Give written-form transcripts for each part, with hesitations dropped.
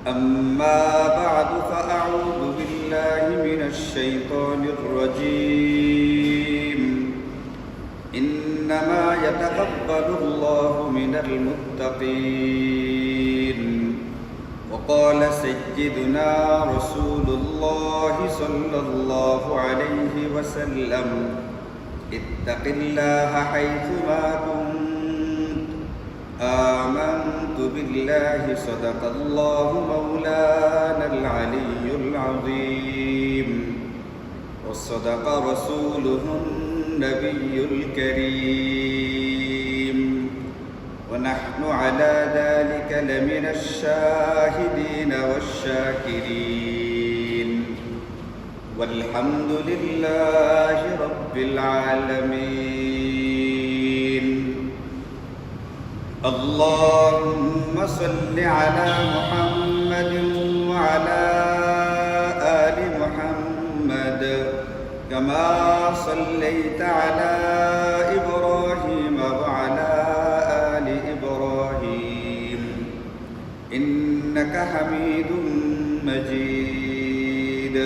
أما بعد فأعوذ بالله من الشيطان الرجيم إنما يتقبل الله من المتقين وقال سيدنا رسول الله صلى الله عليه وسلم اتق الله حيثما كنت آمنت بالله صدق الله مولانا العلي العظيم وصدق رسوله النبي الكريم ونحن على ذلك لمن الشاهدين والشاكرين والحمد لله رب العالمين اللهم صل على محمد وعلى آل محمد كما صليت على إبراهيم وعلى آل إبراهيم إنك حميد مجيد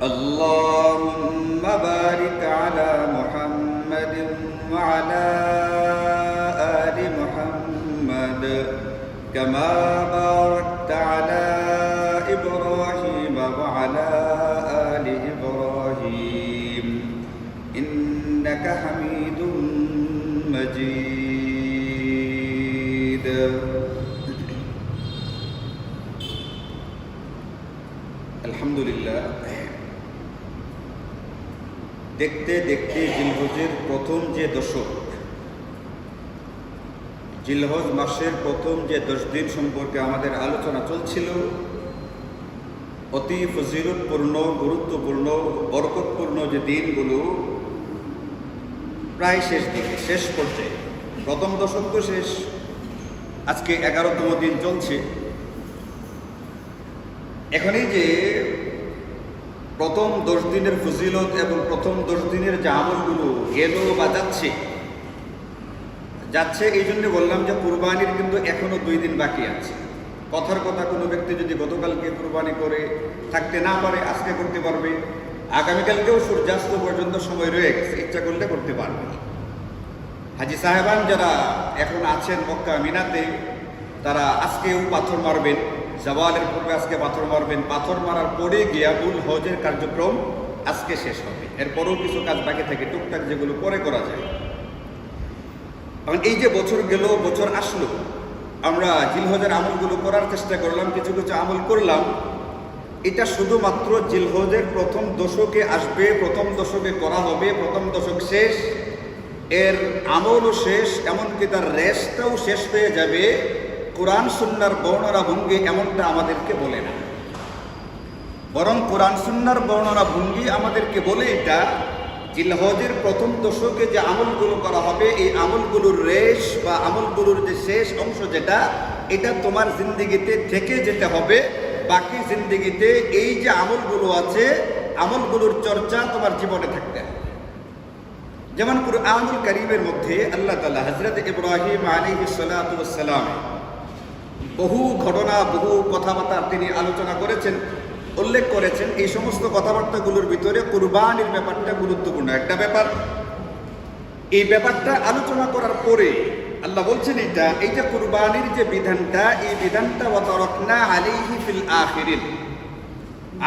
اللهم بارك على محمد وعلى آل محمد كما باركت على إبراهيم وعلى آل إبراهيم إنك حميد مجيد الحمد لله দেখতে দেখতে জিলহজের প্রথম যে দশক, জিলহজ মাসের প্রথম যে 10 দিন সম্পর্কে আমাদের আলোচনা চলছিল, অতি ফজিলতপূর্ণ, গুরুত্বপূর্ণ, বরকতপূর্ণ যে দিনগুলো প্রায় শেষ দিকে, শেষ পর্যায়ে। প্রথম দশক তো শেষ, আজকে 11তম দিন চলছে। এখনই যে প্রথম 10 দিনের ফজিলত এবং প্রথম 10 দিনের যে আমলগুলো গেল বা যাচ্ছে এই জন্য বললাম যে কুরবানির কিন্তু এখনো 2 দিন বাকি আছে। কথার কথা, কোনো ব্যক্তি যদি গতকালকে কুরবানি করে থাকতে না পারে, আজকে করতে পারবে, আগামীকালকেও সূর্যাস্ত পর্যন্ত সময় রয়ে গেছে, ইচ্ছা করলে করতে পারবে। হাজি সাহেবান যারা এখন আছেন মক্কা মিনাতে, তারা আজকেও পাথর মারবেন, জাওয়ালের পূর্বে আজকে পাথর মারবেন। পাথর মারার পরে গিয়াবুল হজের কার্যক্রম আজকে শেষ হবে। এরপরেও কিছু কাজ বাকি থাকে, টুকটাক যেগুলো পরে করা যায়। কারণ এই যে বছর গেল, বছর আসলো, আমরা জিলহজের আমলগুলো করার চেষ্টা করলাম, কিছু কিছু আমল করলাম। এটা শুধুমাত্র জিলহজের প্রথম দশকে আসবে, প্রথম দশকে করা হবে, প্রথম দশক শেষ, এর আমলও শেষ, এমনকি তার রেশটাও শেষ হয়ে যাবে। কোরআন সুন্নাহর বর্ণনা ভঙ্গি এমনটা আমাদেরকে বলে না, বরং কোরআন সুন্নাহর বর্ণনা ভঙ্গি আমাদেরকে বলে এটা জিলহজের প্রথম দশকে যে আমলগুলো করা হবে, এই আমলগুলোর রেশ বা আমলগুলোর যে শেষ অংশ যেটা, এটা তোমার জিন্দেগিতে থেকে যেতে হবে। বাকি জিন্দেগিতে এই যে আমলগুলো আছে, আমলগুলোর চর্চা তোমার জীবনে থাকতে হবে। যেমন কুরআনুল কারীমের মধ্যে আল্লাহ তাআলা হযরত ইব্রাহিম আলাইহিস সালাতু ওয়াস সালাম বহু ঘটনা, বহু কথাবার্তা তিনি আলোচনা করেছেন, উল্লেখ করেছেন। এই সমস্ত কথাবার্তাগুলোর ভিতরে কুরবানির ব্যাপারটা গুরুত্বপূর্ণ একটা ব্যাপার। এই ব্যাপারটা আলোচনা করার পরে আল্লাহ বলছেন এই যে কুরবানির যে বিধানটা, এই বিধানটা ওয়া তারাকনা আলাইহি ফিল আখিরিন,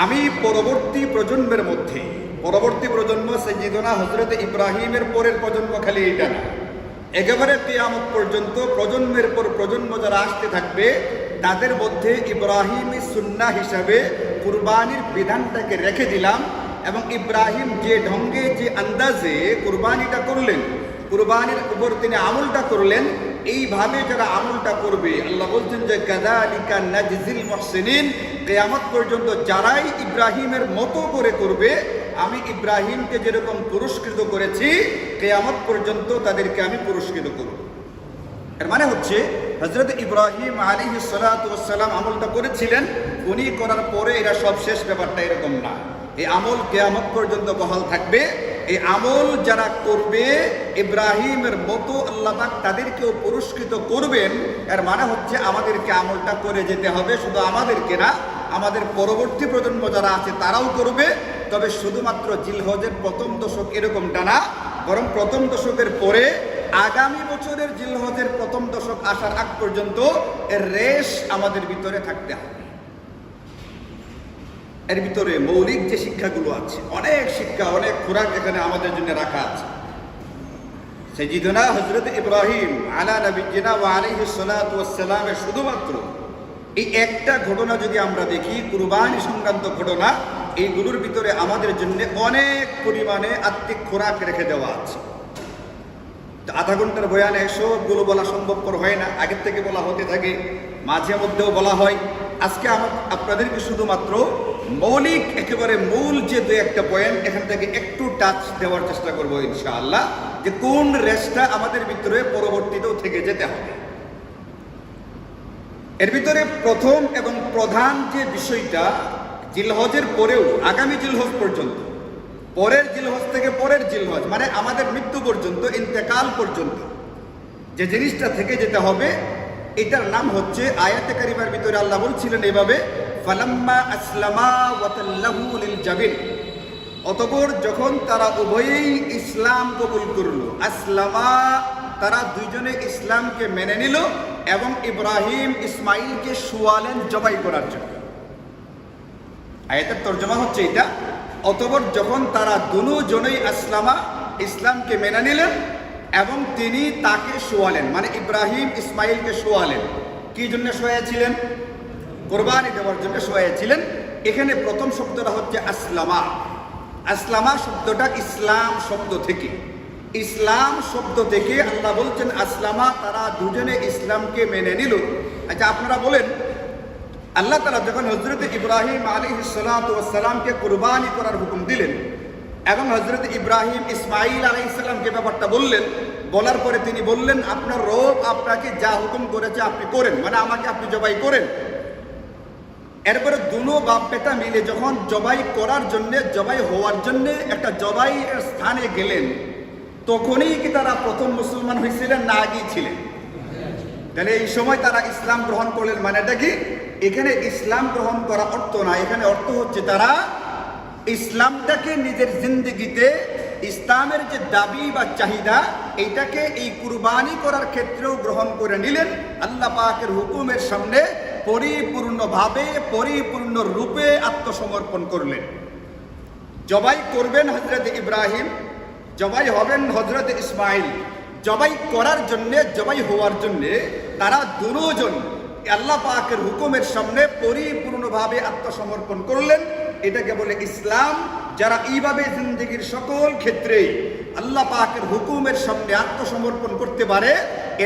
আমি পরবর্তী প্রজন্মের মধ্যে, পরবর্তী প্রজন্ম সাইয়্যিদুনা হযরত ইব্রাহিমের পরের প্রজন্ম খালি এটা না, একেবারে কিয়ামত পর্যন্ত প্রজন্মের পর প্রজন্ম যারা আসতে থাকবে, তাদের মধ্যে ইব্রাহিমী সুন্নাহ হিসাবে কুরবানির বিধানটাকে রেখে দিলাম। এবং ইব্রাহিম যে ঢঙ্গে, যে আন্দাজে কুরবানিটা করলেন, কুরবানির উপর তিনি আমলটা করলেন, এইভাবে যারা আমলটা করবে, আল্লাহ বলছেন যে কাযালিকা নাজজিল মুহসিনিন, কিয়ামত পর্যন্ত যারাই ইব্রাহিমের মতো করে করবে, আমি ইব্রাহিমকে যেরকম পুরস্কৃত করেছি, কিয়ামত পর্যন্ত তাদেরকে আমি পুরস্কৃত করব। এর মানে হচ্ছে হযরত ইব্রাহিম আলাইহিস সালাতু ওয়াস সালাম আমলটা করেছিলেন, উনি করার পরে এরা সব শেষ, ব্যাপারটা এরকম না। এই আমল কিয়ামত পর্যন্ত বহাল থাকবে। এই আমল যারা করবে ইব্রাহিমের মতো আল্লাহ পাক তাদেরকেও পুরস্কৃত করবেন। এর মানে হচ্ছে আমাদেরকে আমলটা করে যেতে হবে, শুধু আমাদেরকে না, আমাদের পরবর্তী প্রজন্ম যারা আছে তারাও করবে। তবে শুধুমাত্র জিলহজের প্রথম দশক এরকমটা না, বরং প্রথম দশকের পরে আগামী বছরের জিলহজের প্রথম দশক আসার আগ পর্যন্ত এর রেশ আমাদের ভিতরে থাকতে হবে। এর ভিতরে মৌলিক যে শিক্ষাগুলো আছে, অনেক শিক্ষা, অনেক খোরাক এখানে আমাদের জন্য রাখা আছে। সাইয়্যিদুনা হযরত ইব্রাহিম আলা নবিয়্যিনা ওয়া আলাইহিস সালাতু ওয়াস সালামের শুধুমাত্র এই একটা ঘটনা যদি আমরা দেখি, কুরবানি সংক্রান্ত ঘটনা, এইগুলোর ভিতরে আমাদের জন্য অনেক পরিমাণে আত্মিক খোরাক রেখে দেওয়া আছে। আধা ঘন্টার বয়ানে সবগুলো বলা সম্ভবপর হয় না, আগের থেকে বলা হতে থাকে, মাঝে মধ্যেও বলা হয়। আজকে আপনাদেরকে শুধুমাত্র মৌলিক একেবারে মূল যে দু একটা পয়েন্ট এখান থেকে একটু টাচ দেওয়ার চেষ্টা করবো ইনশাআল্লাহ, যে কোন রেসটা আমাদের ভিতরে পরবর্তীতেও থেকে যেতে হবে। এর ভিতরে প্রথম এবং প্রধান যে বিষয়টা, জিলহজের পরেও আগামী জিলহজ পর্যন্ত, পরের জিলহজ থেকে পরের জিলহজ মানে আমাদের মৃত্যু পর্যন্ত, ইন্তেকাল পর্যন্ত যে জিনিসটা থেকে যেতে হবে, এটার নাম হচ্ছে, আয়াতে কারিমার ভিতরে আল্লাহ বলছিলেন এভাবে, ফালাম্মা আসলামা ওয়া তাল্লাহু লিল জাবিন, অতঃপর যখন তারা উভয়েই ইসলাম কবুল করল, আসলামা তারা দুইজনে ইসলামকে মেনে নিল এবং ইব্রাহিম ইসমাইলকে শুয়ালেন জবাই করার জন্য। আয়াতের তর্জমা হচ্ছে এটা, অতঃপর যখন তারা দুজনেই আসলামা ইসলামকে মেনে নিলেন এবং তিনি তাকে শোয়ালেন, মানে ইব্রাহিম ইসমাইলকে শোয়ালেন। কি জন্য শোয়াছিলেন? কোরবানি দেওয়ার জন্য শোয়াছিলেন। এখানে প্রথম শব্দটা হচ্ছে আসলামা। আসলামা শব্দটা ইসলাম শব্দ থেকে, ইসলাম শব্দ থেকে আল্লাহ বলছেন আসলামা, তারা দুজনে ইসলামকে মেনে নিল। আচ্ছা, আপনারা বলেন, আল্লাহ তাআলা যখন হযরত ইব্রাহিম আলাইহিস সালাতু ওয়াস সালামকে কুরবানি করার হুকুম দিলেন এবং হযরত ইব্রাহিম ইসমাইল আলাইহিস সালামকে ব্যাপারটা বললেন, বলার পরে তিনি বললেন, আপনার রব আপনাকে যা হুকুম করেছে আপনি করেন, মানে আমাকে আপনি জবাই করেন। এরপরে দুনো বাপ বেটা মিলে যখন জবাই করার জন্য, জবাই হওয়ার জন্য একটা জবাইয়ের স্থানে গেলেন, তখনই কি তারা প্রথম মুসলমান হয়েছিলেন না আগেই ছিলেন? তাহলে এই সময় তারা ইসলাম গ্রহণ করলেন, মানে এটা কি? এখানে ইসলাম গ্রহণ করা অর্থ না, এখানে অর্থ হচ্ছে তারা ইসলামটাকে নিজের জিন্দেগিতে, ইসলামের যে দাবি বা চাহিদা, এইটাকে এই কুরবানি করার ক্ষেত্রেও গ্রহণ করে নিলেন। আল্লাহ পাকের হুকুমের সামনে পরিপূর্ণভাবে, পরিপূর্ণ রূপে আত্মসমর্পণ করলেন। জবাই করবেন হযরত ইব্রাহিম, জবাই হবেন হযরত ইসমাইল। জবাই করার জন্য, জবাই হওয়ার জন্য তারা দুজন আল্লাহ পাকের হুকুমের সামনে পরিপূর্ণভাবে আত্মসমর্পণ করলেন। এটাকে বলে ইসলাম। যারা এইভাবে জিন্দেগির সকল ক্ষেত্রে আল্লাহ পাকের হুকুমের সামনে আত্মসমর্পণ করতে পারে,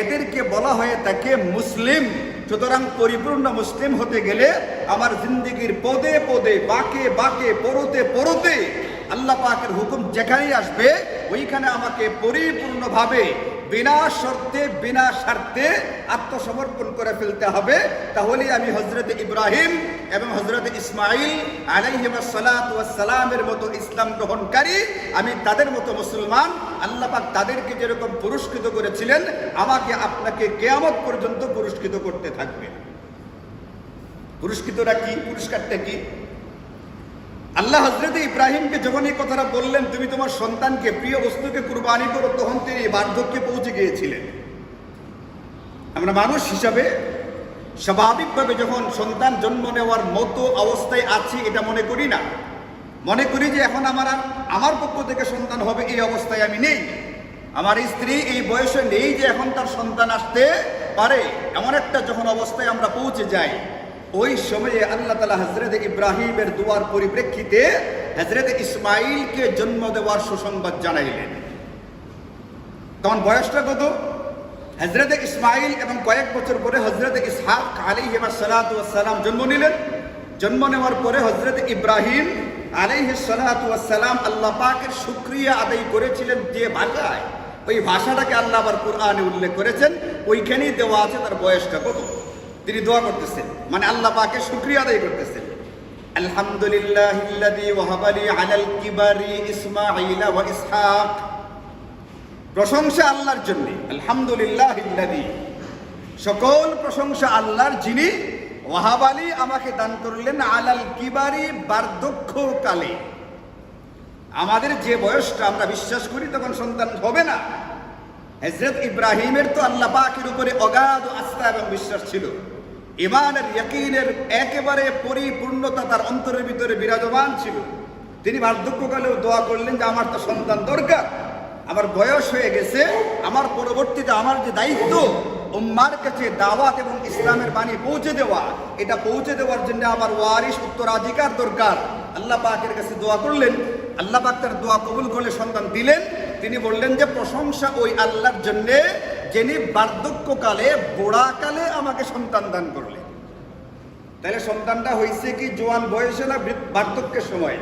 এদেরকে বলা হয়ে থাকে মুসলিম। সুতরাং পরিপূর্ণ মুসলিম হতে গেলে আমার জিন্দেগির পদে পদে, বাঁকে বাঁকে, পরতে পরতে আল্লাহ পাকের হুকুম যেখানেই আসবে, ওইখানে আমাকে পরিপূর্ণভাবে, বিনা শর্তে, বিনা স্বার্থে আত্মসমর্পণ করে ফেলতে হবে। তাহলেই আমি হযরত ইব্রাহিম এবং হযরত ইসমাইল আলাইহিস সালাতু ওয়াস সালামের মতো ইসলাম গ্রহণকারী, আমি তাদের মতো মুসলমান। আল্লাহ পাক তাদেরকে যেরকম পুরস্কৃত করেছিলেন, আমাকে আপনাকে কিয়ামত পর্যন্ত পুরস্কৃত করতে থাকবে। পুরস্কৃতটা কি? পুরস্কারটা কি? আল্লাহ হযরত ইব্রাহিমকে যখন এই কথাটা বললেন, তুমি তোমার সন্তানকে, প্রিয় বস্তুকে কুরবানি করো, তখন তিনি বার্ধক্যে পৌঁছে গিয়েছিলেন। আমরা মানুষ হিসাবে স্বাভাবিকভাবে যখন সন্তান জন্ম নেওয়ার মতো অবস্থায় আছি এটা মনে করি না, মনে করি যে এখন আমার পক্ষ থেকে সন্তান হবে, এই অবস্থায় আমি নেই। আমার স্ত্রী এই বয়সে নেই যে এখন তার সন্তান আসতে পারে, এমন একটা যখন অবস্থায় আমরা পৌঁছে যাই, ওই সময়ে আল্লাহ তাআলা হযরত ইব্রাহিমের দুয়ার পরিপ্রেক্ষিতে হযরত ইসমাইলকে জন্ম দেওয়ার সুসংবাদ জানাইলেন। তখন বয়সটা কত? হযরত ইসমাইল এবং কয়েক বছর পরে হযরত ইসহাক আলাইহিস সালাতু ওয়াস সালাম জন্ম নিলেন। জন্ম নেওয়ার পরে হযরত ইব্রাহিম আলাইহিস সালাতু ওয়াস সালাম আল্লাহ পাকের শুকরিয়া আদায় করেছিলেন যে ভাষায়, ওই ভাষাটাকে আল্লাহ আবার কোরআনে উল্লেখ করেছেন। ওইখানেই দেওয়া আছে তার বয়সটা কত। তিনি দোয়া করতেছেন, মানে আল্লাহ পাকের শুকরিয়া আদায় করতেছেন। আলহামদুলিল্লাহিল্লাযী ওয়াহাবা লি আলাল কিবারি ইসমাঈলা ওয়া ইসহাক। প্রশংসা আল্লাহর জন্য। আলহামদুলিল্লাহিল্লাযী, সকল প্রশংসা আল্লাহর, যিনি ওয়াহাবা লি, আমাকে দান করলেন, আলাল কিবারি, বার্ধক্যকালে। আমাদের যে বয়সটা আমরা বিশ্বাস করি তখন সন্তান হবে না। হযরত ইব্রাহিমের তো আল্লাহ পাকের উপরে অগাধ আস্থা এবং বিশ্বাস ছিল। ঈমানের ইয়াকিনের একেবারে পরিপূর্ণতা তার অন্তরের ভিতরে বিরাজমান ছিল। তিনি বার্ধক্যকালেও দোয়া করলেন যে আমার তো সন্তান দরকার, আমার বয়স হয়ে গেছে, আমার পরবর্তীতে আমার যে দায়িত্ব উম্মার কাছে দাওয়াত এবং ইসলামের বাণী পৌঁছে দেওয়া, এটা পৌঁছে দেওয়ার জন্য আমার ওয়ারিস, উত্তরাধিকার দরকার। আল্লাহ পাকের কাছে দোয়া করলেন, আল্লাহ পাক তার দোয়া কবুল করে সন্তান দিলেন। তিনি বললেন যে প্রশংসা ওই আল্লাহর জন্যে যিনি বার্ধক্যকালে, বুড়াকালে আমাকে সন্তান দান করলেন। তাহলে সন্তানটা হয়েছে কি জোয়ান বয়সে না বার্ধক্যের সময়?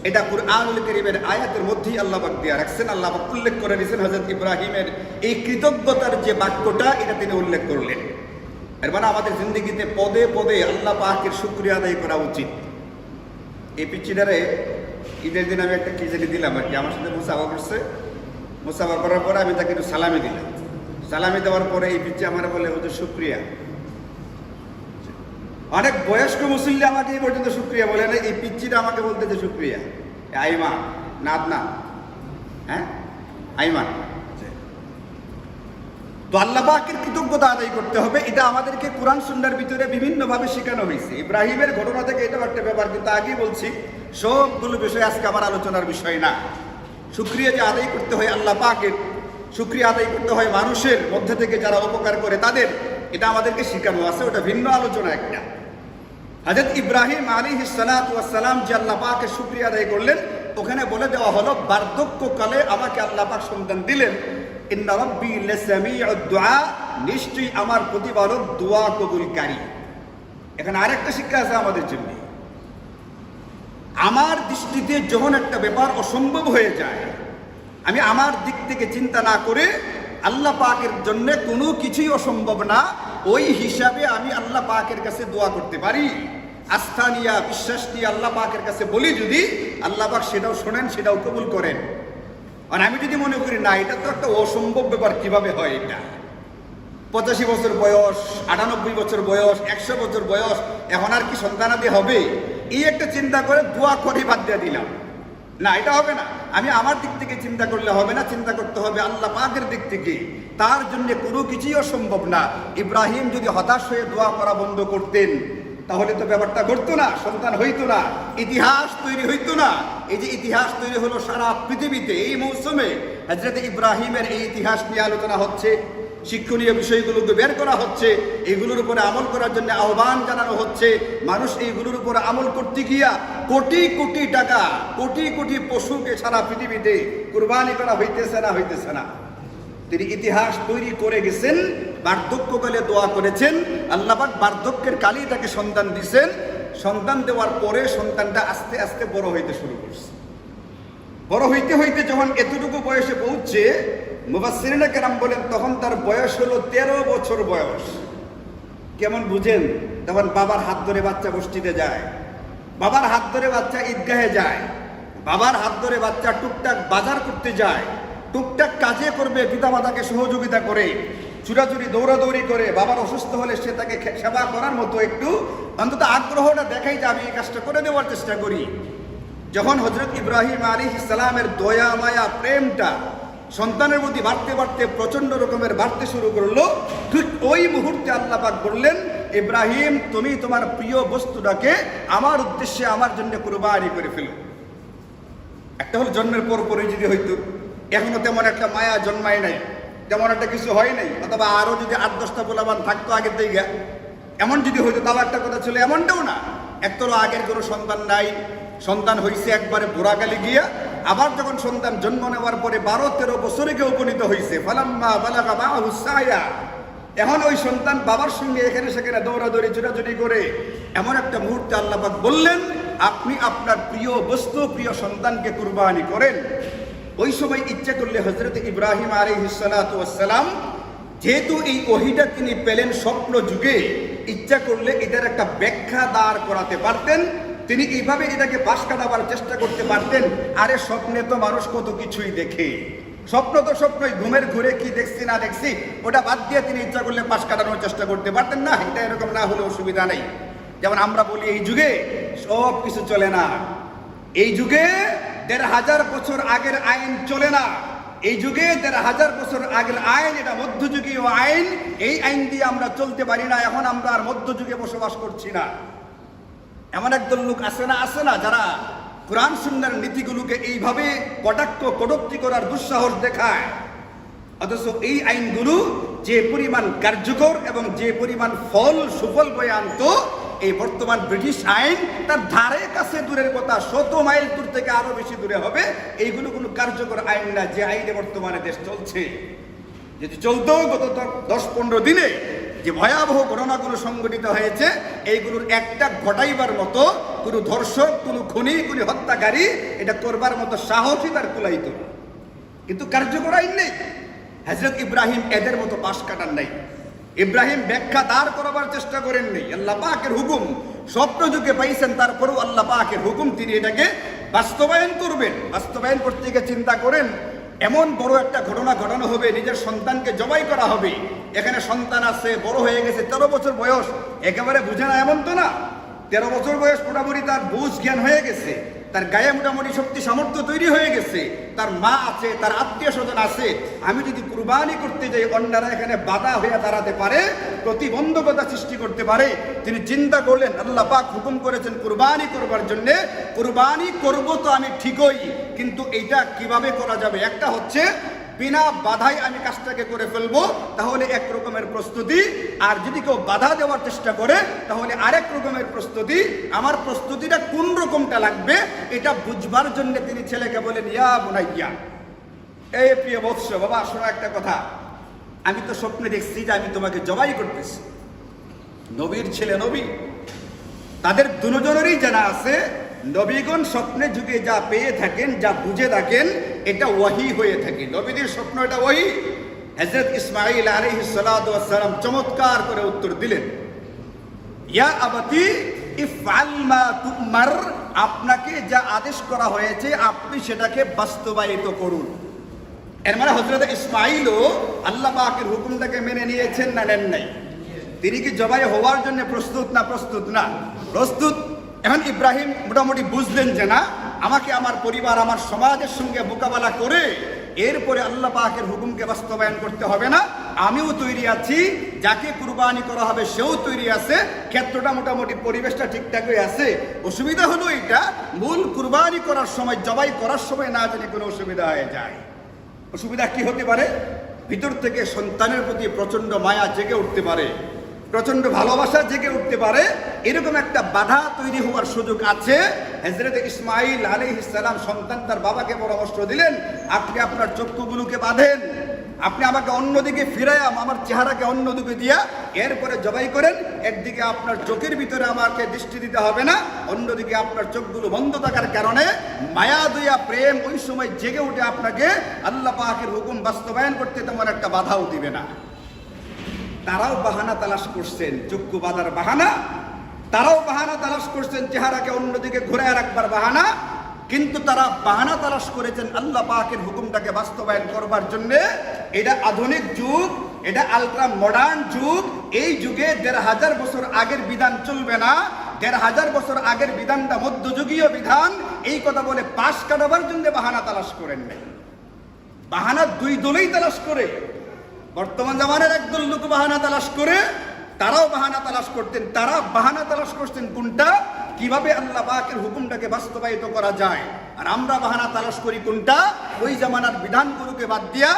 এটা কুরআনুল কারীমের আয়াতের মধ্যেই আল্লাহ পাক দিয়ে রাখছেন। আল্লাহ পাক উল্লেখ করে দিয়েছেন হযরত ইব্রাহিমের এই কৃতজ্ঞতার যে বাক্যটা, এটা তিনি উল্লেখ করলেন। এর মানে আমাদের জিন্দগিতে পদে পদে আল্লাহ পাকের শুকরিয়া আদায় করা উচিত। এই পিচ্চিটারে ঈদের দিন আমি একটা কি জানি দিলাম আর কি, আমার সাথে মুসাফা করছে। মুসাফা করার পরে আমি তাকে একটু সালামি দিলাম। সালামি দেওয়ার পরে এই পিচ্চি আমার বলে, হুজুর শুকরিয়া। অনেক বয়স্ক মুসল্লি আমাকে এই পর্যন্ত শুকরিয়া বলে না, এই পিচ্চিটা আমাকে বলতেছে শুকরিয়া। আইমান না আদনা, হ্যাঁ আইমান। তো আল্লাহ পাকের কৃতজ্ঞতা আদায় করতে হবে। এটা আমাদেরকে কোরআন সুন্নাহর ভিতরে বিভিন্নভাবে শেখানো হয়েছে। ইব্রাহিমের ঘটনা থেকে এটা একটা ব্যাপার, কিন্তু আগেই বলছি সবগুলো বিষয় আজকে আমার আলোচনার বিষয় না। শুকরিয়া যে আদায় করতে হয় আল্লাহ পাকের, শুকরিয়া আদায় করতে হয় মানুষের মধ্যে থেকে যারা উপকার করে তাদের, এটা আমাদেরকে শেখানো আছে, ওটা ভিন্ন আলোচনা একটা। হযরত ইব্রাহিম আলাইহিস সালাতু ওয়াস সালাম যে আল্লাহ পাকের শুকরিয়া আদায় করলেন, ওখানে বলে দেওয়া হলো বার্ধক্যকালে আমাকে আল্লাহ পাক সন্তান দিলেন। ইন্না রাব্বি লাসামিউদ দুআ, নিশ্চয়ই আমার প্রতিপালক দোয়া কবুলকারী। এখানে আরেকটা শিক্ষা আছে আমাদের জন্য। আমার দৃষ্টিতে যখন একটা ব্যাপার অসম্ভব হয়ে যায়, আমি আমার দিক থেকে চিন্তা না করে আল্লাহ পাকের জন্য কোনো কিছুই অসম্ভব না, ওই হিসাবে আমি আল্লাহ পাকের কাছে দোয়া করতে পারি। আস্থা নিয়ে, বিশ্বাস নিয়ে আল্লাহ পাকের কাছে বলি, যদি আল্লাহ পাক সেটাও শোনেন, সেটাও কবুল করেন। আর আমি যদি মনে করি না এটা তো একটা অসম্ভব ব্যাপার, কিভাবে হয় এটা, 85 বছর বয়স, 98 বছর বয়স, 100 বছর বয়স, এখন আর কি সন্তানাদি হবে, এই একটা চিন্তা করে দোয়া করে বাদ দিয়ে দিলাম, না এটা হবে না। আমি আমার দিক থেকে চিন্তা করলে হবে না, চিন্তা করতে হবে আল্লাহ পাকের দিক থেকে। তার জন্য কোনো কিছুই অসম্ভব না। ইব্রাহিম যদি হতাশ হয়ে দোয়া করা বন্ধ করতেন, তাহলে তো ব্যাপারটা ঘটতো না, সন্তান হইতো না, ইতিহাস তৈরি হইতো না। এই যে ইতিহাস তৈরি হলো সারা পৃথিবীতে, এই মৌসুমে হযরত ইব্রাহিমের এই ইতিহাস নিয়ে আলোচনা হচ্ছে, শিক্ষণীয় বিষয়গুলোকে বের করা হচ্ছে, এগুলোর উপরে আমল করার জন্য আহ্বান জানানো হচ্ছে। মানুষ এইগুলোর উপরে আমল করতে গিয়া কোটি কোটি টাকা, কোটি কোটি পশুকে সারা পৃথিবীতে কুরবানি করা হইতেছে না। তিনি ইতিহাস তৈরি করে গেছেন। বার্ধক্যকালে দোয়া করেছেন, আল্লাহ পাক বার্ধক্যের কালেই তাকে সন্তান দিয়েছেন। সন্তান দেওয়ার পরে সন্তানটা আস্তে আস্তে বড় হইতে শুরু করছে। বড় হইতে হইতে যখন এতটুকু বয়সে পৌঁছে, মুফাসসিরিনে কেরাম বলেন তখন তার বয়স হলো 13 বছর বয়স। কেমন বুঝেন? তখন বাবার হাত ধরে বাচ্চা বস্তিতে যায়, বাবার হাত ধরে বাচ্চা ঈদগাহে যায়, বাবার হাত ধরে বাচ্চা টুকটাক বাজার করতে যায়, টুকটাক কাজে করবে, পিতামাতাকে সহযোগিতা করে, চুরাচুরি দৌড়াদৌড়ি করে, বাবার অসুস্থ হলে সে তাকে সেবা করার মতো একটু অন্তত আগ্রহটা দেখাই যে আমি এই কাজটা করে দেওয়ার চেষ্টা করি। যখন হযরত ইব্রাহিম আলাইহিস সালামের দয়া মায়া প্রেমটা সন্তানের প্রতি বাড়তে বাড়তে প্রচন্ড রকমের বাড়তে শুরু করলো, ঠিক ওই মুহূর্তে আল্লাহ পাক বললেন, ইব্রাহিম তুমি তোমার প্রিয় বস্তুটাকে আমার উদ্দেশ্যে, আমার জন্য কুরবানি করে ফেলো। একটা হলো জন্মের পরপরই যদি হইতো, এখনো তেমন একটা মায়া জন্মায় নাই, তেমন একটা কিছু হয় নাই, অথবা আরো যদি 8-10টা পোলাপান থাকতো আগের থেকে, এমন যদি হইতো তাও একটা কথা ছিল, এমনটাও না। একতলো আগের কোনো সন্তান নাই, সন্তান হয়েছে একবারে বুড়াকালে গিয়া। আবার যখন সন্তান জন্ম নেওয়ার পরে 12-13 বছরে গিয়ে উপনীত হয়েছে, ফালাম্মা বালাগা মাআহু সায়া, এখন ওই সন্তান বাবার সঙ্গে এখানে সেখানে দৌড়াদৌড়ি ছোটাছুটি করে। এমন একটা মুহূর্তে আল্লাহ পাক বললেন, আপনি আপনার প্রিয় বস্তু, প্রিয় সন্তানকে কুরবানি করেন। ওই সময় ইচ্ছা করলে হযরত ইব্রাহিম আলাইহিস সালাতু ওয়াস সালাম, যেহেতু এই ওহীটা তিনি পেলেন স্বপ্ন যুগে, ইচ্ছা করলে এটার একটা ব্যাখ্যা দাঁড় করাতে পারতেন। তিনি এইভাবে এটাকে পাশ কাটাবার চেষ্টা করতে পারতেন। আরে স্বপ্নে তো মানুষ কত কিছুই দেখে, স্বপ্ন তো স্বপ্নই, ঘুমের ঘুরে কি দেখছি না দেখছি ওটা বাদ দিয়ে তিনি ইচ্ছা করলে পাশ কাটানোর চেষ্টা করতে পারতেন না। এটা এরকম না হলে অসুবিধা নেই। যেমন আমরা বলি এই যুগে সব কিছু চলে না, এই যুগে ১৫০০ বছর আগের আইন চলে না, এই যুগে ১৫০০ বছর আগের আইন এটা মধ্যযুগীয় আইন, এই আইন দিয়ে আমরা চলতে পারি না। এখন আমরা আর মধ্যযুগে বসবাস করছি না। এমন একদল লোক আছে না যারা কোরআন সুন্নাহর নীতিগুলোকে এইভাবে কটাক্ষ কটূক্তি করার দুঃসাহস দেখায়, অথচ এই আইনগুলো যে পরিমাণ কার্যকর এবং যে পরিমাণ সুফল বয়ে আনতো এই বর্তমান ব্রিটিশ আইন তার ধারে কাছে দূরের কথা, 100 মাইল দূর থেকে আরো বেশি দূরে হবে। এইগুলো কোনো কার্যকর আইন না যে আইনে বর্তমানে দেশ চলছে। যদি চলতো গত 10-15 দিনে যে ভয়াবহ ঘটনাগুলো সংঘটিত হয়েছে, এইগুলোর একটা ঘটাইবার মতো কোনো ধর্ষক, কোনো খুনি, কোনো হত্যাকারী এটা করবার মতো সাহসী তার কুলাইতো না। কিন্তু কার্যকর আইন নেই। হযরত ইব্রাহিম এদের মতো পাশ কাটান নাই। ইব্রাহিম ব্যাখ্যা দাঁড় করাবার চেষ্টা করেন নেই। আল্লাহ পাকের হুকুম স্বপ্ন যুগে পাইছেন, তারপরেও আল্লাহ পাকের হুকুম তিনি এটাকে বাস্তবায়ন করবেন। বাস্তবায়ন করতে গিয়ে চিন্তা করেন এমন বড় একটা ঘটনা ঘটানো হবে, নিজের সন্তানকে জবাই করা হবে। এখানে সন্তান আছে, বড় হয়ে গেছে, 13 বছর বয়স, একেবারে বুঝে না এমন তো না। 13 বছর বয়স মোটামুটি তার বুঝ জ্ঞান হয়ে গেছে, তার গায়ে মোটামুটি শক্তি সামর্থ্য তৈরি হয়ে গেছে, তার মা আছে, তার আত্মীয় স্বজন আছে। আমি যদি কুরবানি করতে যাই অন্যরা এখানে বাধা হয়ে দাঁড়াতে পারে, প্রতিবন্ধকতা সৃষ্টি করতে পারে। তিনি চিন্তা করলেন আল্লাহ পাক হুকুম করেছেন কুরবানি করবার জন্য, কুরবানি করব তো আমি ঠিকই, কিন্তু এইটা কিভাবে করা যাবে? একটা হচ্ছে বিনা বাধায় আমি কাজটাকে করে ফেলবো, তাহলে এক রকমের প্রস্তুতি। আর যদি কেউ বাধা দেওয়ার চেষ্টা করে তাহলে আরেক রকমের প্রস্তুতি। আমার প্রস্তুতিটা কোন রকমটা লাগবে এটা বুঝবার জন্য তিনি ছেলেকে বলেন, ইয়া বুনাইয়া, এই প্রিয় বৎস, বাবা শোনো একটা কথা, আমি তো স্বপ্নে দেখছি যে আমি তোমাকে জবাই করতেছি। নবীর ছেলে নবী, তাদের দুজনেরই জানা আছে নবীগণ স্বপ্নে যুগে যা পেয়ে থাকেন, যা বুঝে থাকেন, এটা ওয়াহি হয়ে থাকে। নবীদের স্বপ্ন এটা ওয়াহি। হযরত ইসমাঈল আলাইহিস সালাতু ওয়াস সালাম চমৎকার করে উত্তর দিলেন, ইয়া আবাতি ইফআল মা তুমার, আপনাকে যা আদেশ করা হয়েছে আপনি সেটাকে বাস্তবায়িত করুন। এর মানে হযরত ইসমাঈলও আল্লাহ পাকের হুকুমটাকে মেনে নিয়েছেন না নেন নাই? তিনি কি জবাই হওয়ার জন্য প্রস্তুত না? প্রস্তুত না? প্রস্তুত। এখন ইব্রাহিম মোটামুটি বুঝলেন যে না, আমাকে আমার পরিবার, আমার সমাজের সঙ্গে মোকাবেলা করে এরপরে আল্লাহ পাকের হুকুমকে বাস্তবায়ন করতে হবে না। আমিও তৈরি আছি, যাকে কুরবানি করা হবে সেও তৈরি আছে, ক্ষেত্রটা মোটামুটি পরিবেশটা ঠিকঠাকই আছে। অসুবিধা হলো এটা, মূল কুরবানি করার সময়, জবাই করার সময় না জানি কোনো অসুবিধা হয়ে যায়। অসুবিধা কি হতে পারে? ভিতর থেকে সন্তানের প্রতি প্রচন্ড মায়া জেগে উঠতে পারে, প্রচন্ড ভালোবাসা জেগে উঠতে পারে। এরকম একটা বাধা তৈরি হওয়ার সুযোগ আছে। হযরত ইসমাঈল আলাইহিস সালাম সন্তান তার বাবাকে পরামর্শ দিলেন, আপনি আপনার চক্ষুগুলোকে বাঁধেন, আপনি আমাকে অন্যদিকে ফিরাইয়া, আমার চেহারাকে অন্যদিকে দিয়া এরপরে জবাই করেন। একদিকে আপনার চোখের ভিতরে আমাকে দৃষ্টি দিতে হবে না, অন্যদিকে আপনার চোখগুলো বন্ধ থাকার কারণে মায়া দয়া প্রেম ওই সময় জেগে উঠে আপনাকে আল্লাহ পাকের হুকুম বাস্তবায়ন করতে তেমন একটা বাধাও দিবে না। তারাও বাহানা তালাশ করছেন, চক্ষু বাঁধার বাহানা, তারাও বাহানা তালাশ করছেন চেহারাকে অন্যদিকে ঘুরে রাখবার বাহানা, কিন্তু তারা বাহানা তালাশ করেছেন আল্লাহ পাকের হুকুমটাকে বাস্তবায়ন করবার জন্য। এটা আধুনিক যুগ, এটা আলট্রা মডার্ন যুগ। এই যুগে ১৫০০ বছর আগের বিধান চলবে না। ১৫০০ বছর আগের বিধানটা মধ্যযুগীয় বিধান। এই কথা বলে পাশ কাটাবার জন্য বাহানা তালাশ করেন নাই। বাহানা দুই দলেই তালাশ করে। বর্তমান জামানের একদল লোক বাহানা তালাশ করে, তারাও বাহানা তালাশ করতেন। তারা বাহানা তালাশ করতেন কোনটা? কিভাবে আল্লাহ পাকের হুকুমটাকে বাস্তবায়িত করা যায়। আর আমরা বাহানা তালাশ করি কোনটা? ওই জামানার বিধানগুলোকে বাদ দিয়া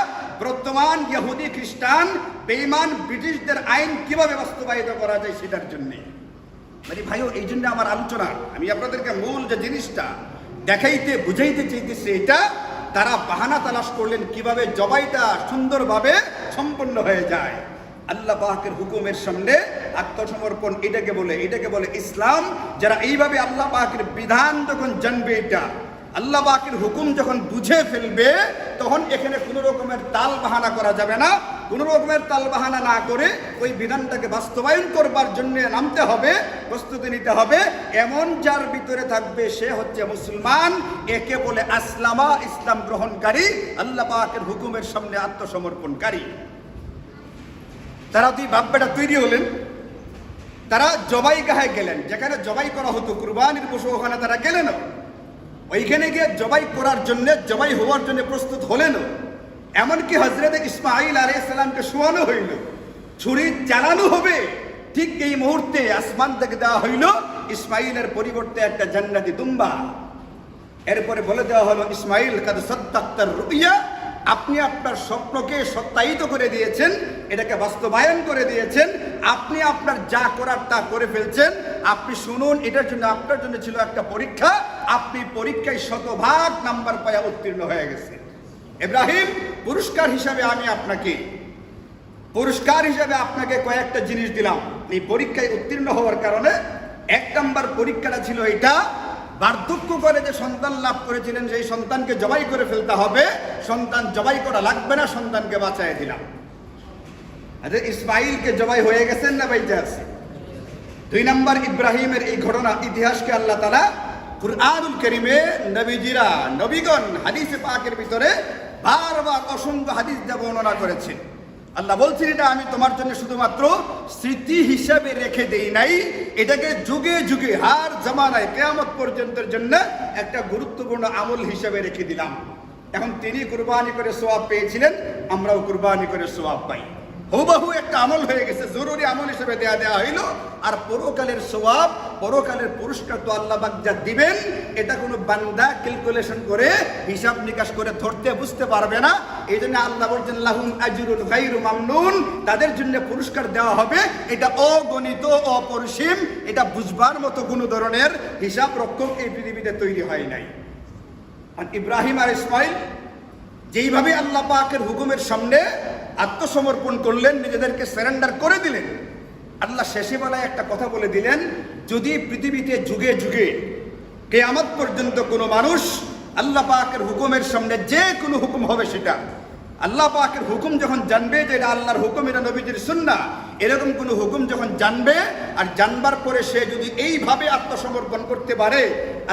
বর্তমান ইহুদি, খ্রিস্টান, বেঈমান ব্রিটিশদের আইন কিভাবে বাস্তবায়িত করা যায় সেটার জন্য। মানে ভাইও, এই জন্য আমার আলোচনা, আমি আপনাদেরকে মূল যে জিনিসটা দেখাইতে বুঝাইতে চাইতেছি, এটা তারা বাহানা তালাশ করলেন কিভাবে জবাইটা সুন্দরভাবে সম্পন্ন হয়ে যায়। আল্লাহ পাকের হুকুমের সামনে আত্মসমর্পণ এটাকে বলে, এটাকে বলে ইসলাম। যারা এইভাবে আল্লাহ পাকের বিধান যখন জানবে, এটা আল্লাহ পাকের হুকুম যখন বুঝে ফেলবে তখন এখানে কোনো রকমের তাল বাহানা করা যাবে না। কোনো রকমের তাল বাহানা না করে ওই বিধানটাকে বাস্তবায়ন করবার জন্য নামতে হবে, প্রস্তুতি নিতে হবে। এমন যার ভিতরে থাকবে সে হচ্ছে মুসলমান, একে বলে আসলামা, ইসলাম গ্রহণকারী, আল্লাহ পাকের হুকুমের সামনে আত্মসমর্পণকারী। তারা দুই বাপ্পাটা তৈরি হলেন, তারা জবাই গাহে গেলেন, যেখানে জবাই করা হতো কুরবানির পশু, ওখানে তারা গেলেন। ওইখানে গিয়ে জবাই করার জন্য, জবাই হওয়ার জন্য প্রস্তুত হলেন। এমনকি হযরত ইসমাঈল আলাইহিস সালামকে শোয়ানো হইল, ছুরি চালানো হবে। ঠিক এই মুহূর্তে আসমান থেকে দেওয়া হইল ইসমাঈলের পরিবর্তে একটা জান্নাতি দুম্বা। এরপরে বলে দেওয়া হলো, ইসমাঈল কাদ সাদ্দাক্তার রুইয়া, আপনি আপনার স্বপ্নকে সত্যায়িত করে দিয়েছেন, এটাকে বাস্তবায়ন করে দিয়েছেন, আপনি আপনার যা করার তা করে ফেলছেন। আপনি শুনুন, এটার জন্য আপনার জন্য ছিল একটা পরীক্ষা, আপনি পরীক্ষায় 100% নাম্বার পায়া উত্তীর্ণ হয়ে গেছেন। ইব্রাহিম, পুরস্কার হিসাবে আপনাকে কয়েকটা জিনিস দিলাম। এই পরীক্ষায় উত্তীর্ণ হওয়ার কারণে 1 নাম্বার পরীক্ষাটা ছিল এটা, বার্ধক্য করে যে সন্তান লাভ করেছিলেন সেই সন্তানকে জবাই করে ফেলতে হবে, সন্তান জবাই করা লাগবে না, সন্তানকে বাঁচায় দিলাম। আচ্ছা, ইসমাঈলকে জবাই হয়ে গেছেন না বাইচে আছে? 2 নাম্বার, ইব্রাহিমের এই ঘটনা ইতিহাসকে আল্লাহ তাআলা কুরআনুল কারীমে নবীজিরা, নবীগণ হাদিসে পাকের ভিতরে বারবার অসংখ্য হাদিস দিয়ে বর্ণনা করেছেন। আল্লাহ বলছেন, এটা আমি তোমার জন্য শুধুমাত্র স্মৃতি হিসাবে রেখে দেই নাই, এটাকে যুগে যুগে হার জামানায় কিয়ামত পর্যন্তের জন্য একটা গুরুত্বপূর্ণ আমল হিসাবে রেখে দিলাম। এখন তিনি কুরবানি করে সওয়াব পেয়েছিলেন, আমরাও কুরবানি করে সওয়াব পাই। হুবহু একটা আমল হয়ে গেছে, জরুরি আমল হিসেবে দেয়া হইল। আর পরকালের সওয়াব, পরকালের পুরস্কার তো আল্লাহ পাক যা দিবেন, এটা কোনো বান্দা ক্যালকুলেশন করে, হিসাব নিকাশ করে ধরতে বুঝতে পারবে না। এই জন্য আল্লাহ বলছেন, লাহুম আজরুন গায়রু মামনুন, তাদের জন্য পুরস্কার দেওয়া হবে, এটা অগণিত, অপরিসীম, এটা বুঝবার মতো কোনো ধরনের হিসাব রক্ষক এই পৃথিবীতে তৈরি হয় নাই। আর ইব্রাহিম আর ইসমাঈল যেইভাবে আল্লাহ পাকের হুকুমের সামনে আত্মসমর্পণ করলেন, নিজেদেরকে সারেন্ডার করে দিলেন, আল্লাহ শেষে বেলায় একটা কথা বলে দিলেন, যদি পৃথিবীতে যুগে যুগে কিয়ামত পর্যন্ত কোনো মানুষ আল্লাহ পাকের হুকুমের সামনে, যে কোনো হুকুম হবে সেটা, আল্লাহ পাকের হুকুম যখন জানবে যে এটা আল্লাহর হুকুম, এটা নবীজির সুন্নাহ, এরকম কোনো হুকুম যখন জানবে, আর জানবার পরে সে যদি এইভাবে আত্মসমর্পণ করতে পারে,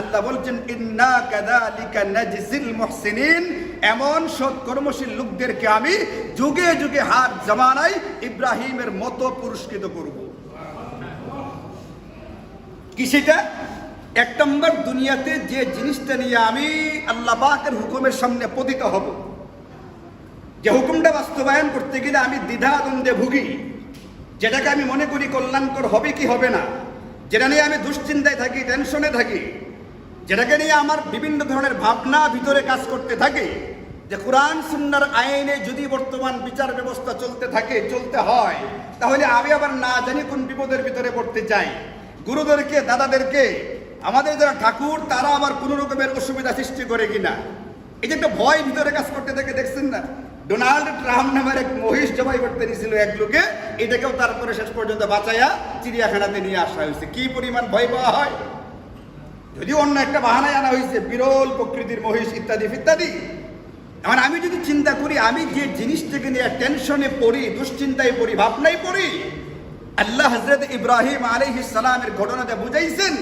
আল্লাহ বলছেন, ইন্না কাযালিকা নাজজিল মুহসিনিন, এমন সৎ কর্মশীল লোকদেরকে আমি যুগে যুগে হার জামানায় ইব্রাহিমের মতো পুরস্কৃত করব। কি সেটা? 1 নম্বর, দুনিয়াতে যে জিনিসটা নিয়ে আমি আল্লাহ পাকের হুকুমের সামনে পতিত হব, যে হুকুমটা বাস্তবায়ন করতে গেলে আমি দ্বিধাদ্বন্দ্বে ভুগি, যেটাকে আমি মনে করি কল্যাণকর হবে কি হবে না, যেটা নিয়ে আমি দুশ্চিন্তায় থাকি, টেনশনে থাকি, যেটাকে নিয়ে আমার বিভিন্ন ধরনের ভাবনা ভিতরে কাজ করতে থাকে, যে কোরআন সুন্নাহর আইনে যদি বর্তমান বিচার ব্যবস্থা চলতে হয়, তাহলে আমি আবার না জানি কোন বিপদের ভিতরে পড়তে চাই। গুরুদেরকে, দাদাদেরকে, আমাদের যারা ঠাকুর, তারা আবার কোনো রকমের অসুবিধা সৃষ্টি করে কিনা, এই যে একটা ভয় ভিতরে কাজ করতে থাকে। দেখছেন না, ডোনাল্ড ট্রাম্প নামের এক মহিষ জবাই করতে নিয়েছিল এক লোকে, এটাকেও তারপরে শেষ পর্যন্ত বাঁচাইয়া চিড়িয়াখানাতে নিয়ে আসা হয়েছে। কি পরিমাণ ভয় পাওয়া হয়, যদিও অন্য একটা বাহানায় আনা হয়েছে, বিরল প্রকৃতির মহিষ ইত্যাদি ইত্যাদি। এখন আমি যদি চিন্তা করি, আমি যে জিনিসটাকে নিয়ে টেনশনে পড়ি, দুশ্চিন্তায় পড়ি, ভাবনায় পড়ি, আল্লাহ হযরত ইব্রাহিম আলাইহিস সালামের ঘটনাতে বুঝাইছেন,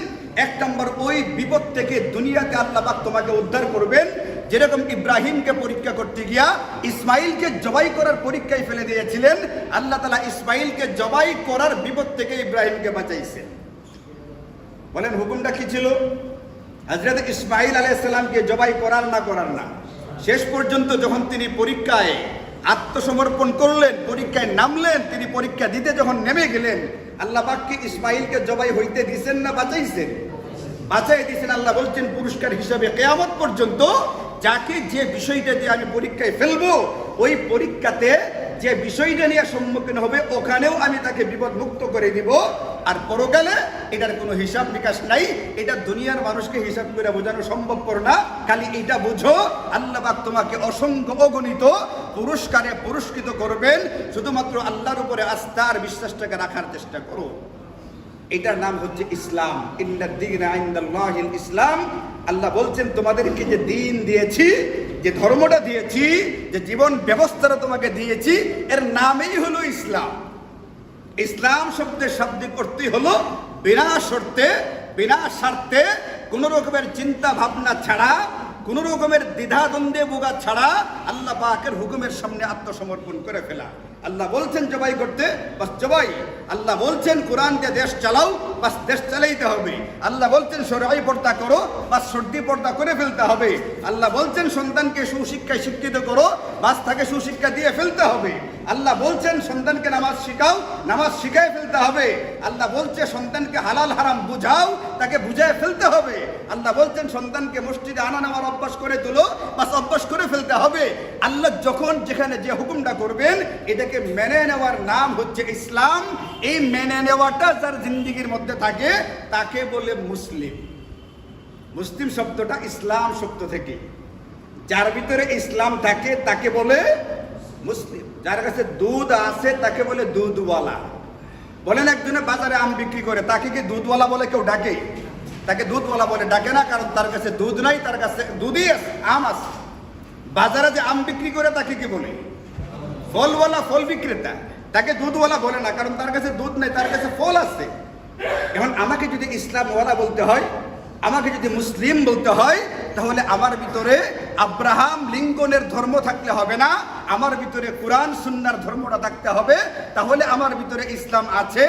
1 নম্বর, ওই বিপদ থেকে দুনিয়াতে আল্লাহ পাক তোমাকে উদ্ধার করবেন। যেরকম ইব্রাহিমকে পরীক্ষা করতে গিয়া ইসমাঈলকে জবাই করার পরীক্ষায় ফেলে দিয়েছিলেন, আল্লাহ তাআলা ইসমাঈলকে জবাই করার বিপদ থেকে ইব্রাহিমকে বাঁচাইছেন। বলেন হুকুমটা কি ছিল? হযরত ইসমাঈল আলাইহিস সালামকে জবাই করার না, শেষ পর্যন্ত যখন তিনি পরীক্ষায় আত্মসমর্পণ করলেন, পরীক্ষায় নামলেন, তিনি পরীক্ষা দিতে যখন নেমে গেলেন, আল্লাহ পাক কি ইসমাঈলকে জবাই হইতে দিয়েছেন না বাঁচাইছেন? বাঁচাই দিয়েছেন। আল্লাহ বলছেন, পুরস্কার হিসাবে কিয়ামত পর্যন্ত যাকে যে বিষয়টা দিয়ে আমি পরীক্ষায় ফেলবো, ওই পরীক্ষাতে যে বিষয়টা নিয়ে সম্মুখীন হবে, ওখানেও আমি তাকে বিপদ মুক্ত করে দিব। আর পরকালে এটার কোনো হিসাব নিকাশ নাই। এটা দুনিয়ার মানুষকে হিসাব করে বোঝানো সম্ভবপর না। খালি এটা বুঝো, আল্লাহ পাক তোমাকে অসংখ্য অগণিত পুরস্কারে পুরস্কৃত করবেন। শুধুমাত্র আল্লাহর উপরে আস্থা আর বিশ্বাসটাকে রাখার চেষ্টা করো। এটার নাম হচ্ছে ইসলাম। ইন্নাদ-দীনা ইনদাল্লাহিল ইসলাম। আল্লাহ বলছেন তোমাদেরকে যে দিন দিয়েছি, যে ধর্মটা দিয়েছি, যে জীবন ব্যবস্থাটা তোমাকে দিয়েছি, এর নামই হলো ইসলাম। ইসলাম শব্দের শাব্দিক অর্থই হলো বিনা শর্তে, বিনা স্বার্থে, কোনো রকমের চিন্তা ভাবনা ছাড়া, কোনো রকমের দ্বিধাদ্বন্দ্বে ভোগা ছাড়া আল্লাহ পাকের হুকুমের সামনে আত্মসমর্পণ করে ফেলা। আল্লাহ বলছেন জবাই করতে, বাস জবাই। আল্লাহ বলছেন কোরআন দিয়ে দেশ চালাও, বাস দেশ চালাইতে হবে। আল্লাহ বলছেন শরঈ পর্দা করো, বাস সর্দি পর্দা করে ফেলতে হবে। আল্লাহ বলছেন সন্তানকে সুশিক্ষায় শিক্ষিত করো, বাস তাকে সুশিক্ষা দিয়ে ফেলতে হবে। আল্লাহ বলছেন সন্তানকে নামাজ শিখাও, নামাজ শিখায় ফেলতে হবে। আল্লাহ বলছে সন্তানকে হালাল হারাম বুঝাও, তাকে বুঝায় ফেলতে হবে। আল্লাহ বলছেন সন্তানকে মসজিদে আনা নেওয়ার অভ্যাস করে তুলো, বাস অভ্যাস করে ফেলতে হবে। আল্লাহ যখন যেখানে যে হুকুমটা করবেন এটাকে মেনে নেওয়ার নাম হচ্ছে ইসলাম। এই মেনে নেওয়াটা যার জিন্দেগির মধ্যে থাকে তাকে বলে মুসলিম। মুসলিম শব্দটা ইসলাম শব্দ থেকে, যার ভিতরে ইসলাম থাকে তাকে বলে মুসলিম। যার কাছে দুধ আছে তাকে বলে দুধওয়ালা। বলেন একজনে বাজারে আম বিক্রি করে, তাকে কি দুধওয়ালা বলে কেউ ডাকে? তাকে দুধওয়ালা বলে ডাকে না, কারণ তার কাছে দুধ নাই, তার কাছে দুধই আছে, আম আছে। বাজারে যে আম বিক্রি করে তাকে কি বলে? ফলওয়ালা, ফল বিক্রেতা। তাকে দুধওয়ালা বলে না, কারণ তার কাছে দুধ নেই, তার কাছে ফল আছে। এখন আমাকে যদি ইসলামওয়ালা বলতে হয়, আমাকে যদি মুসলিম বলতে হয়, তাহলে আমার ভিতরে আব্রাহাম লিঙ্কনের ধর্ম থাকলে হবে না, আমার ভিতরে কোরআন সুন্নাহর ধর্মটা থাকতে হবে। তাহলে আমার ভিতরে ইসলাম আছে।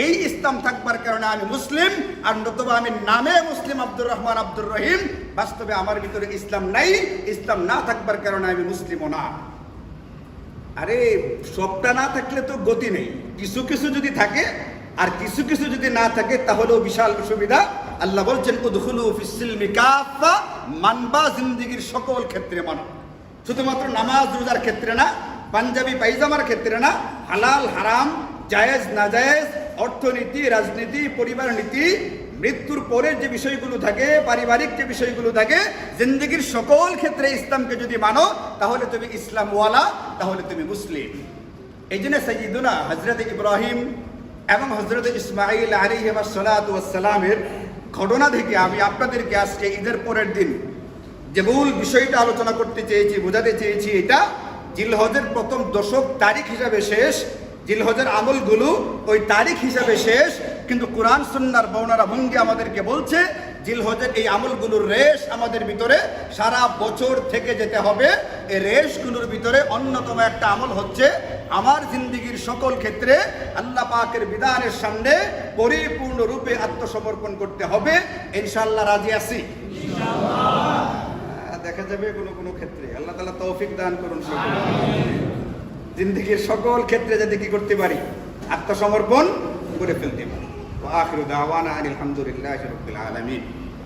এই ইসলাম থাকবার কারণে আমি মুসলিম, আর নতুবা আমি নামে মুসলিম আব্দুর রহমান আব্দুর রহিম, বাস্তবে আমার ভিতরে ইসলাম নাই। ইসলাম না থাকবার কারণে আমি মুসলিমও না। আরে সবটা না থাকলে তো গতি নেই। কিছু কিছু যদি থাকে আর কিছু কিছু যদি না থাকে তাহলেও বিশাল অসুবিধা। আল্লাহ বলছেন উদখুলু ফিস-সিলমি কাফা, মানবা জিন্দেগীর সকল ক্ষেত্রে মানো, শুধুমাত্র নামাজ রোজার ক্ষেত্রে না, পাঞ্জাবি পায়জামার ক্ষেত্রে না, হালাল হারাম, জায়েজ নাজায়েজ, অর্থনীতি, রাজনীতি, পরিবার নীতি, মৃত্যুর পরের যে বিষয়গুলো থাকে, পারিবারিক যে বিষয়গুলো থাকে, জিন্দেগীর সকল ক্ষেত্রে ইসলামকে যদি মানো তাহলে তুমি ইসলামওয়ালা, তাহলে তুমি মুসলিম। এই জন্য সাইয়্যিদুনা হযরত ইব্রাহিম এবং হযরত ইসমাঈল আলাইহিস সালাতু ওয়াস সালামের ঘটনা থেকে আমি আপনাদেরকে আজকে ঈদের পরের দিন যে মূল বিষয়টা আলোচনা করতে চেয়েছি, বোঝাতে চেয়েছি, এটা জিলহজের প্রথম দশক তারিখ হিসাবে শেষ, জিলহজের আমলগুলো ওই তারিখ হিসাবে শেষ, কিন্তু কোরআন সুন্নাহর বর্ণনা ভঙ্গি আমাদেরকে বলছে জিলহজের এই আমলগুলোর রেশ আমাদের ভিতরে সারা বছর থেকে যেতে হবে। এই রেশগুলোর ভিতরে অন্যতম একটা আমল হচ্ছে আমার জিন্দেগীর সকল ক্ষেত্রে আল্লাহ পাকের বিধানের সামনে পরিপূর্ণ রূপে আত্মসমর্পণ করতে হবে। ইনশাআল্লাহ রাজি আছি? দেখা যাবে কোনো কোনো ক্ষেত্রে। আল্লাহ তাআলা তৌফিক দান করুন সকলকে। জিন্দেগীর সকল ক্ষেত্রে যদি কি করতে পারি, আত্মসমর্পণ করে ফেলতে পারি। ওয়া আখিরু দাওয়ানা আনিল হামদুলিল্লাহি রাব্বিল আলামিন।